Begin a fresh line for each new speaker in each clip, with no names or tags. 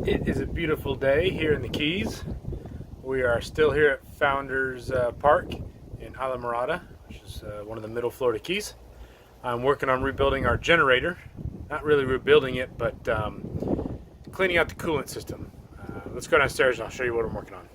It is a beautiful day here in the Keys. We are still here at Founders Park in Islamorada, which is one of the middle Florida Keys. I'm working on rebuilding our generator. Not really rebuilding it, but cleaning out the coolant system. Let's go downstairs and I'll show you what I'm working on.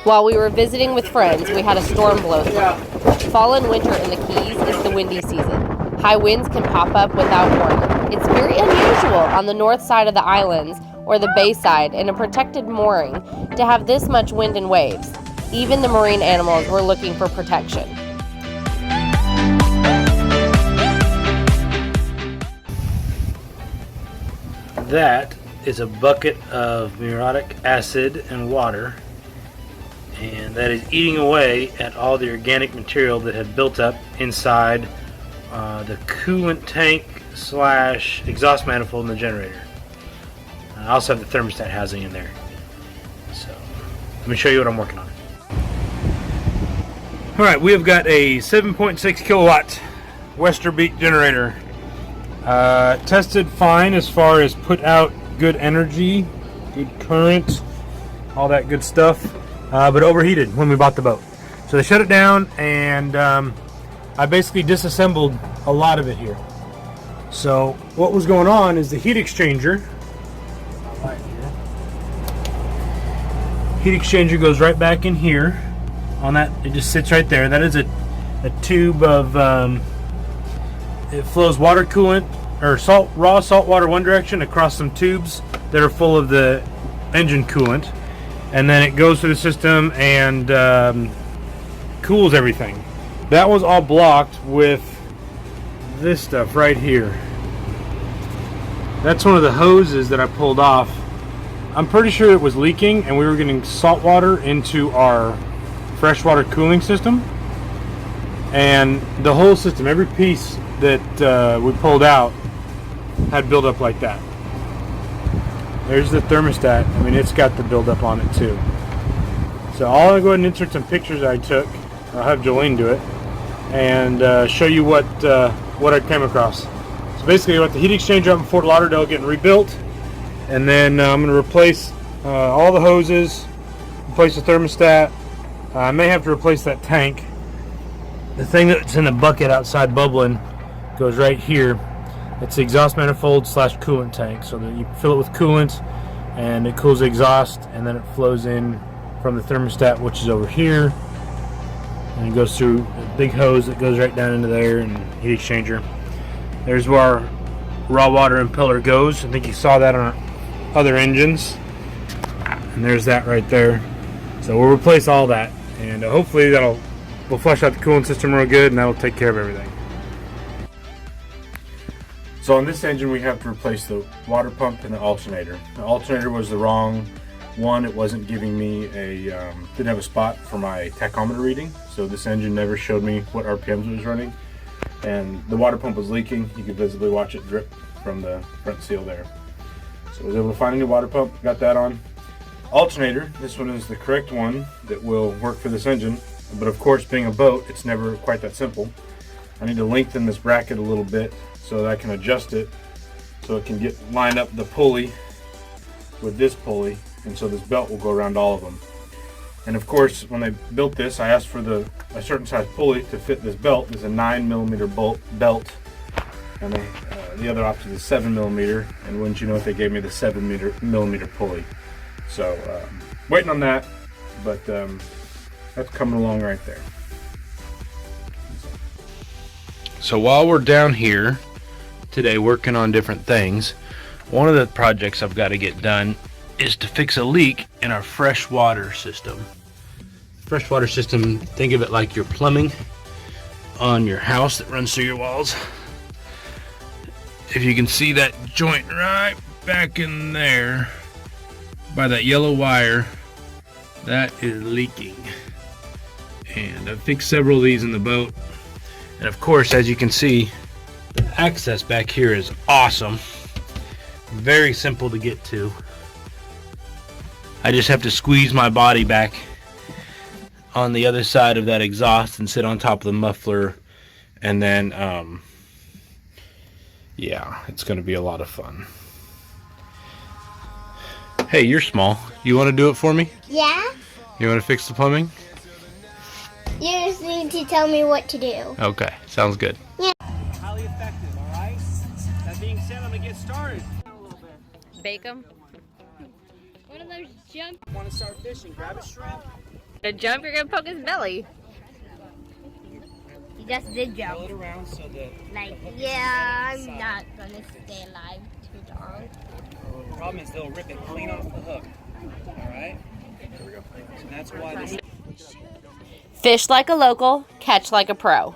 While we were visiting with friends, we had a storm blow through. Fall and winter in the Keys is the windy season. High winds can pop up without warning. It's very unusual on the north side of the islands or the bay side in a protected mooring to have this much wind and waves. Even the marine animals were looking for protection.
That is a bucket of muriatic acid and water, and that is eating away at all the organic material that had built up inside the coolant tank / exhaust manifold in the generator. I also have the thermostat housing in there. So let me show you what I'm working on. Alright, we have got a 7.6 kilowatt Westerbeke generator. Tested fine as far as put out good energy, good current, all that good stuff. But overheated when we bought the boat. So they shut it down, and I basically disassembled a lot of it here. So what was going on is the heat exchanger. Heat exchanger goes right back in here. On that, it just sits right there. That is a tube of, it flows water coolant, or raw salt water one direction across some tubes that are full of the engine coolant. And then it goes through the system and cools everything. That was all blocked with this stuff right here. That's one of the hoses that I pulled off. I'm pretty sure it was leaking and we were getting salt water into our freshwater cooling system. And the whole system, every piece that we pulled out had buildup like that. There's the thermostat. I mean, it's got the buildup on it too. So I'll go ahead and insert some pictures I took. I'll have Jolene do it and show you what I came across. So basically, I got the heat exchanger up in Fort Lauderdale getting rebuilt, and then I'm going to replace all the hoses, replace the thermostat. I may have to replace that tank. The thing that's in the bucket outside bubbling goes right here. It's the exhaust manifold / coolant tank, so that you fill it with coolant and it cools the exhaust, and then it flows in from the thermostat, which is over here, and it goes through a big hose that goes right down into there and heat exchanger. There's where our raw water impeller goes. I think you saw that on our other engines, and there's that right there. So we'll replace all that, and hopefully we'll flush out the coolant system real good, and that'll take care of everything. So on this engine we have to replace the water pump and the alternator. The alternator was the wrong one. It wasn't giving me didn't have a spot for my tachometer reading. So this engine never showed me what RPMs it was running. And the water pump was leaking. You could visibly watch it drip from the front seal there. So I was able to find a new water pump, got that on. Alternator, this one is the correct one that will work for this engine. But of course, being a boat, it's never quite that simple. I need to lengthen this bracket a little bit so that I can adjust it so it can line up the pulley with this pulley, and so this belt will go around all of them. And of course, when they built this, I asked for a certain size pulley to fit this belt. It's a 9mm belt, and the other option is 7mm, and wouldn't you know it, they gave me the 7mm pulley. So waiting on that, but that's coming along right there. So while we're down here today working on different things, one of the projects I've got to get done is to fix a leak in our freshwater system. Freshwater system, think of it like your plumbing on your house that runs through your walls. If you can see that joint right back in there by that yellow wire, that is leaking. And I've fixed several of these in the boat. And of course, as you can see, the access back here is awesome. Very simple to get to. I just have to squeeze my body back on the other side of that exhaust and sit on top of the muffler, and then yeah, it's gonna be a lot of fun. Hey, you're small. You want to do it for me?
Yeah?
You want to fix the plumbing?
You just need to tell me what to do.
Okay, sounds good.
Yeah.
Highly effective, all right? That being said, I'm gonna get started.
Bake them.
One of those jump.
Want to start fishing? Grab a shrimp.
To jump, you're gonna poke his belly.
You just did
Pull
jump.
it around so that
Like, yeah, I'm not gonna stay alive too long.
the problem is they'll rip it clean off the hook. All right? There we go. So that's why this.
Fish like a local, catch like a pro.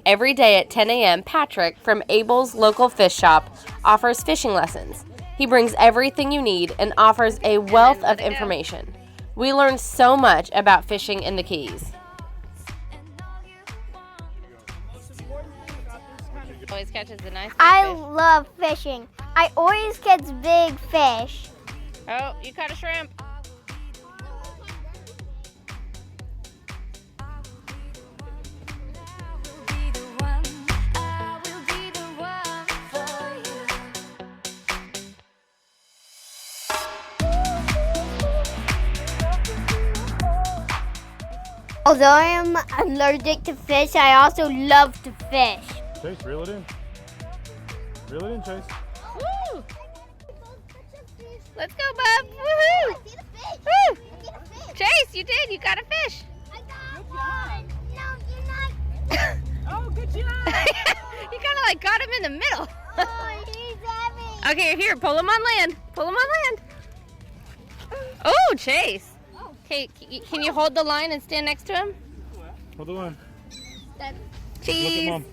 Every day at 10 a.m., Patrick from Abel's local fish shop offers fishing lessons. He brings everything you need and offers a wealth of information. We learned so much about fishing in the Keys. Always catches a nice
I
fish.
love fishing. I always catch big fish.
Oh, you caught a shrimp.
Although I am allergic to fish, I also love to fish.
Chase, reel it in. Reel it in, Chase.
Woo! Let's go, bub. Woohoo! Woo! Chase, you did. You got a fish.
I got one. No, you're not.
Oh, good job!
You kind of like got him in the middle.
Oh, he's heavy.
Okay, here, pull him on land. Pull him on land. Oh, Chase. Okay, can you hold the line and stand next to him?
Hold the line.
Cheese.
Look at Mom.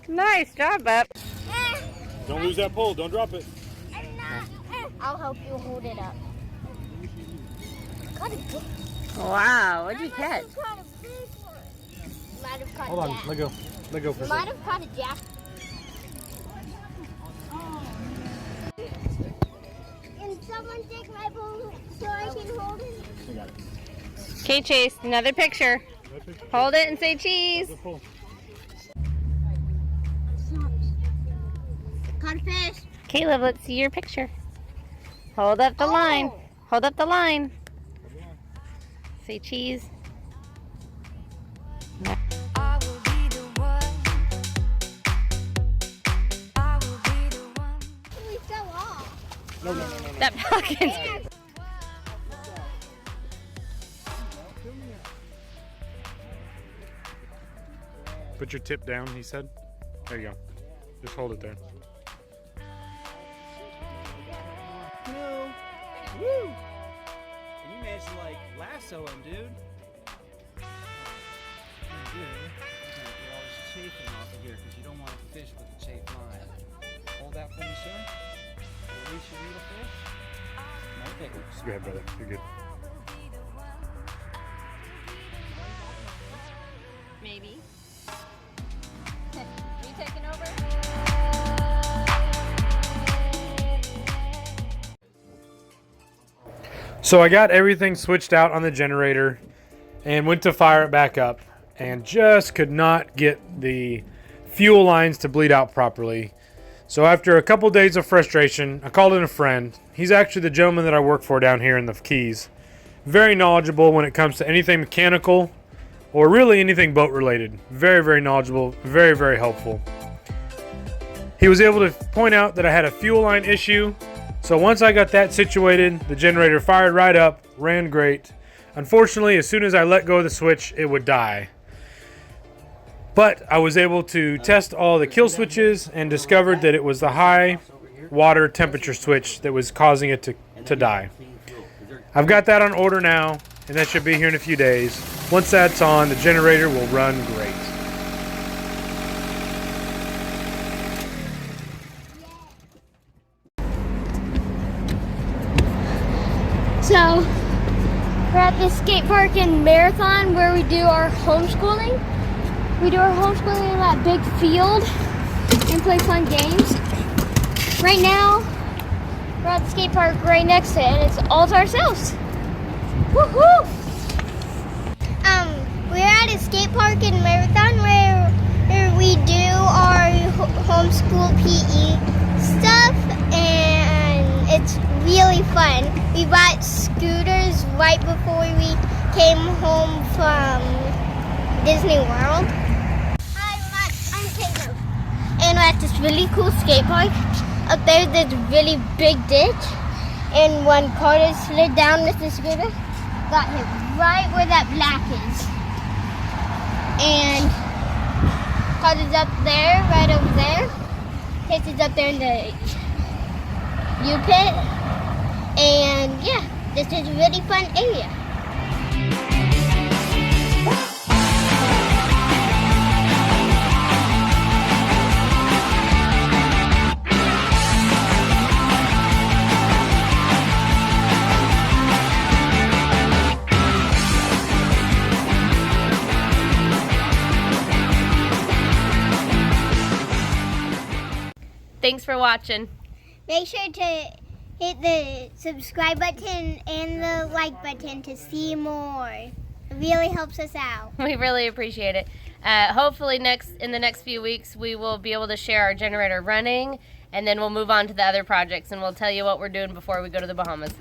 Nice job, bub.
Don't lose that pole. Don't drop it.
I'll help you hold it up. Got a good
Wow, what'd you catch?
Might have caught
Hold
a
on.
jack.
Let go. Let go for a
Might
second.
have caught a jack. Can someone take my bowl so I can hold it?
Okay, Chase, another picture. Hold it and say cheese.
Caught a fish.
Caleb, let's see your picture. Hold up the line. Hold up the line. Say cheese.
I will be the one. I will be the one.
We fell off.
No.
That pelican's
Put your tip down, he said. There you go. Just hold it there.
No. Woo! And you managed to like lasso him, dude. You do. You're gonna get all this chafing off of here because you don't want to fish with a chafed line. Hold that for me, sir. Release your needle fish. No pickles.
Go ahead, brother. You're good.
maybe. You taking over?
So I got everything switched out on the generator and went to fire it back up and just could not get the fuel lines to bleed out properly. So after a couple days of frustration, I called in a friend. He's actually the gentleman that I work for down here in the Keys. Very knowledgeable when it comes to anything mechanical or really anything boat related. Very, very knowledgeable, very, very helpful. He was able to point out that I had a fuel line issue. So once I got that situated, the generator fired right up, ran great. Unfortunately, as soon as I let go of the switch, it would die. But I was able to test all the kill switches and discovered that it was the high water temperature switch that was causing it to die. I've got that on order now, and that should be here in a few days. Once that's on, the generator will run great.
So, we're at the skate park in Marathon where we do our homeschooling. We do our homeschooling in that big field and play fun games. Right now, we're at the skate park right next to it, and it's all to ourselves. Woohoo! We're at a skate park in Marathon where we do our homeschool PE stuff, and it's really fun. We bought scooters right before we came home from Disney World. Hi, I'm Taylor. And we're at this really cool skate park. Up there, there's a really big ditch. And when Carter slid down with the scooter, got hit right where that black is. And Carter's up there, right over there. Casey's up there in the U-pit. And yeah, this is a really fun area.
Thanks for watching.
Make sure to hit the subscribe button and the like button to see more. It really helps us out.
We really appreciate it. Hopefully in the next few weeks we will be able to share our generator running, and then we'll move on to the other projects, and we'll tell you what we're doing before we go to the Bahamas.